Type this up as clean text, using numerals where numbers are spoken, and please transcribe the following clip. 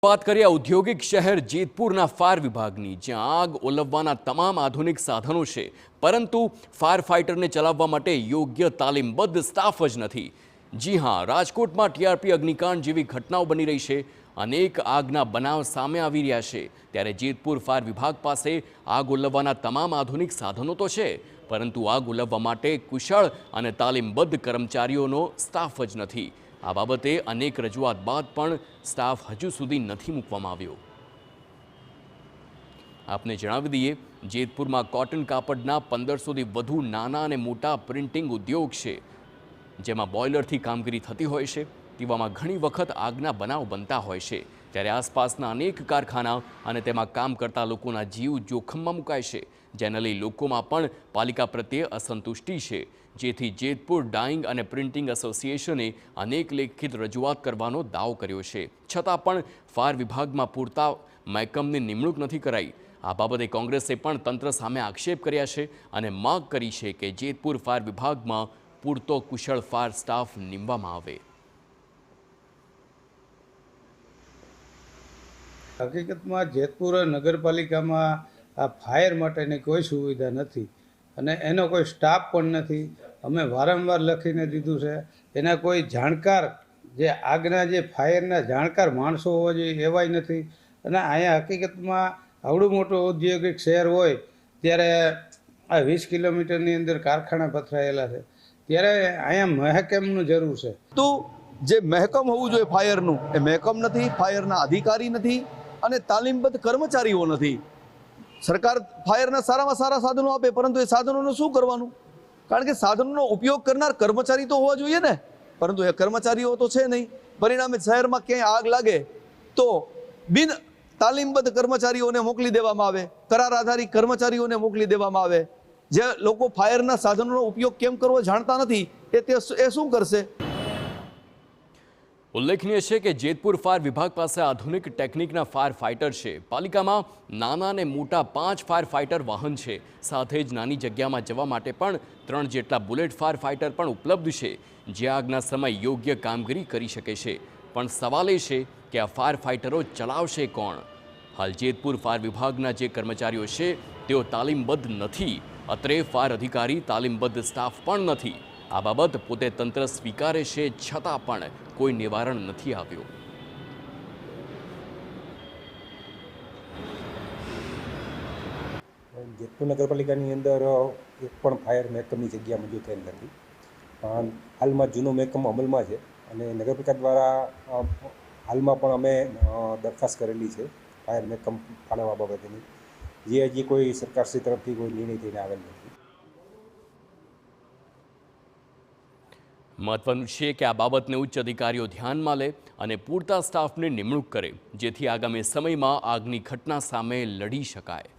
बात करिए औद्योगिक शहर जेतपुरना फायर विभागनी, જ્યાં આગ ઓલવવાના તમામ આધુનિક સાધનો છે, પરંતુ ફાયર ફાઇટરને ચલાવવા માટે યોગ્ય તાલીમબદ્ધ સ્ટાફ જ નથી। જી હા, રાજકોટમાં ટીઆરપી અગ્નિકાંડ જેવી ઘટનાઓ બની રહી છે। અનેક આગના બનાવ સામે આવી રહ્યા છે, ત્યારે જેતપુર ફાયર વિભાગ પાસે આગ ઓલવવાના તમામ આધુનિક સાધનો તો છે, પરંતુ આગ ઓલવવા માટે કુશળ અને તાલીમબદ્ધ કર્મચારીઓનો સ્ટાફ જ નથી। આ બાબતે અનેક રજૂઆત બાદ પણ સ્ટાફ હજુ સુધી નથી મૂકવામાં આવ્યો। આપને જણાવી દઈએ, જેતપુરમાં કોટન કાપડના 1500થી વધુ નાના અને મોટા પ્રિન્ટિંગ ઉદ્યોગ છે, જેમાં બોઇલરથી કામગીરી થતી હોય છે। તેવામાં ઘણી વખત આગના બનાવ બનતા હોય છે, ત્યારે આસપાસના અનેક કારખાના અને તેમાં કામ કરતા લોકોના જીવ જોખમમાં મુકાય છે, જેને લઈ લોકોમાં પણ પાલિકા પ્રત્યે અસંતુષ્ટિ છે। જેથી જેતપુર ડાઇંગ અને પ્રિન્ટિંગ એસોસિએશને અનેક લેખિત રજૂઆત કરવાનો દાવો કર્યો છે, છતાં પણ ફાયર વિભાગમાં પૂરતા મહેકમની નિમણૂક નથી કરાઈ। આ બાબતે કોંગ્રેસે પણ તંત્ર સામે આક્ષેપ કર્યા છે અને માંગ કરી છે કે જેતપુર ફાયર વિભાગમાં પૂરતો કુશળ ફાયર સ્ટાફ નીમવામાં આવે। હકીકતમાં જેતપુર નગરપાલિકામાં આ ફાયર માટેની કોઈ સુવિધા નથી અને એનો કોઈ સ્ટાફ પણ નથી। અમે વારંવાર લખીને દીધું છે, એના કોઈ જાણકાર જે આગના જે ફાયરના જાણકાર માણસો હોવા જોઈએ એવાય નથી। અને અહીંયા હકીકતમાં આવડું મોટું ઔદ્યોગિક શહેર હોય ત્યારે આ 20 કિલોમીટરની અંદર કારખાના પથરાયેલા છે, ત્યારે અહીંયા મહેકમનું જરૂર છે। તો જે મહેકમ હોવું જોઈએ ફાયરનું, એ મહેકમ નથી, ફાયરના અધિકારી નથી અને તાલીમબદ્ધ કર્મચારીઓ નથી। સરકાર ફાયરના સારામાં સારા સાધનો આપે, પરંતુ એ સાધનોનું શું કરવાનું? કારણ કે સાધનોનો ઉપયોગ કરનાર કર્મચારી તો હોવા જોઈએ ને, પરંતુ એ કર્મચારીઓ તો છે નહીં। પરિણામે શહેરમાં ક્યાંય આગ લાગે તો બિન તાલીમબદ્ધ કર્મચારીઓને મોકલી દેવામાં આવે, કરાર આધારિત કર્મચારીઓને મોકલી દેવામાં આવે। જે લોકો ફાયરના સાધનોનો ઉપયોગ કેમ કરવો જાણતા નથી, એ શું કરશે? ઉલ્લેખનીય છે કે જેતપુર ફાયર વિભાગ પાસે આધુનિક ટેકનિકના ફાયર ફાઇટર છે। પાલિકામાં નાના અને મોટા 5 ફાયર ફાઇટર વાહન છે, સાથે જ નાની જગ્યામાં જવા માટે પણ 3 જેટલા બુલેટ ફાયર ફાઇટર પણ ઉપલબ્ધ છે, જે આગના સમય યોગ્ય કામગીરી કરી શકે છે। પણ સવાલ એ છે કે આ ફાયર ફાઇટરો ચલાવશે કોણ? હાલ જેતપુર ફાયર વિભાગના જે કર્મચારીઓ છે તેઓ તાલીમબદ્ધ નથી, અત્રે ફાયર અધિકારી તાલીમબદ્ધ સ્ટાફ પણ નથી। આ બાબત પોતે તંત્ર સ્વીકારે છે, છતાં પણ કોઈ નિવારણ નથી આવ્યું। જેતપુર નગરપાલિકાની અંદર એક પણ ફાયર મહેકમની જગ્યા મંજૂર થયેલ નથી। હાલમાં જૂનો મહેકમ અમલમાં છે અને નગરપાલિકા દ્વારા હાલમાં પણ અમે દરખાસ્ત કરેલી છે ફાયર મહેકમ ફાળવવા બાબતેની, જે હજી કોઈ સરકારશ્રી તરફથી કોઈ નિર્ણય થઈને આવેલ નથી। મહત્વનું છે કે આ બાબતને ઉચ્ચ અધિકારીઓ ધ્યાનમાં લે અને પૂરતા સ્ટાફની નિમણૂક કરે, જેથી આગામી સમયમાં આગની ઘટના સામે લડી શકાય।